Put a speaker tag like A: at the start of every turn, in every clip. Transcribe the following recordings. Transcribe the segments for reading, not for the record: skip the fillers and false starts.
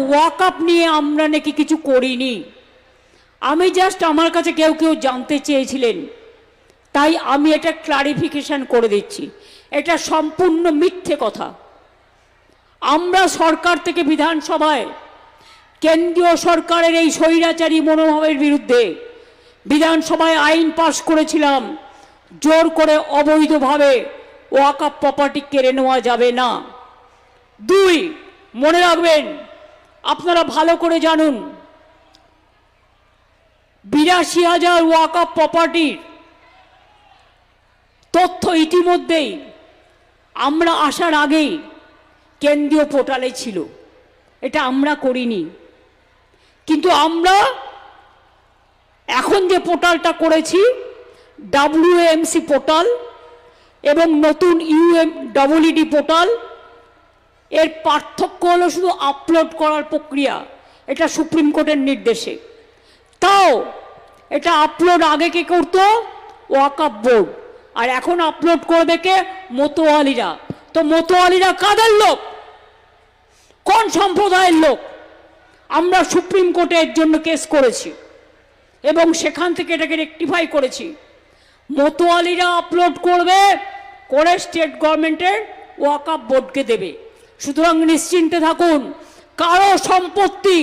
A: ওয়াকআপ নিয়ে আমরা নাকি কিছু করিনি। আমি জাস্ট আমার কাছে কেউ কেউ জানতে চেয়েছিলেন, তাই আমি এটা ক্লারিফিকেশন করে দিচ্ছি, এটা সম্পূর্ণ মিথ্যে কথা। আমরা সরকার থেকে বিধানসভায় কেন্দ্রীয় সরকারের এই স্বৈরাচারী মনোভাবের বিরুদ্ধে বিধানসভায় আইন পাশ করেছিলাম, জোর করে অবৈধভাবে ওয়াকআপ প্রপার্টি কেড়ে নেওয়া যাবে না। 2, মনে রাখবেন, আপনারা ভালো করে জানুন, 82,000 ওয়াকআপ প্রপার্টির তথ্য ইতিমধ্যেই আমরা আসার আগেই কেন্দ্রীয় পোর্টালে ছিল। এটা আমরা করিনি, কিন্তু আমরা এখন যে পোর্টালটা করেছি WAMC পোর্টাল এবং নতুন UMEED পোর্টাল, এর পার্থক্য হলো শুধু আপলোড করার প্রক্রিয়া। এটা সুপ্রিম কোর্টের নির্দেশে। তাও এটা আপলোড আগে কে করতো? ওয়াকআপ বোর্ড, আর এখন আপলোড করবে কে? মতোয়ালিরা। তো মতোয়ালিরা কাদের লোক? কোন সম্প্রদায়ের লোক? আমরা সুপ্রিম কোর্টে এর জন্য কেস করেছি এবং সেখান থেকে এটাকে রেকটিফাই করেছি। মতোয়ালিরা আপলোড করবে, করে স্টেট গভর্নমেন্টের ওয়াকআপ বোর্ডকে দেবে। সুতরাং নিশ্চিন্তে থাকুন, কারো সম্পত্তি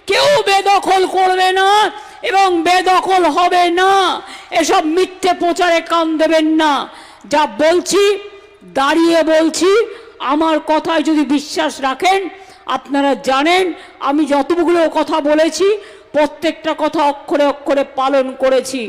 A: কেউ বেদখল করবে না এবং বেদখল হবে না। এসব মিথ্যে প্রচারে কান দেবেন না। যা বলছি দাঁড়িয়ে বলছি, আমার কথায় যদি বিশ্বাস রাখেন, আপনারা জানেন আমি যতগুলো কথা বলেছি প্রত্যেকটা কথা অক্ষরে অক্ষরে পালন করেছি।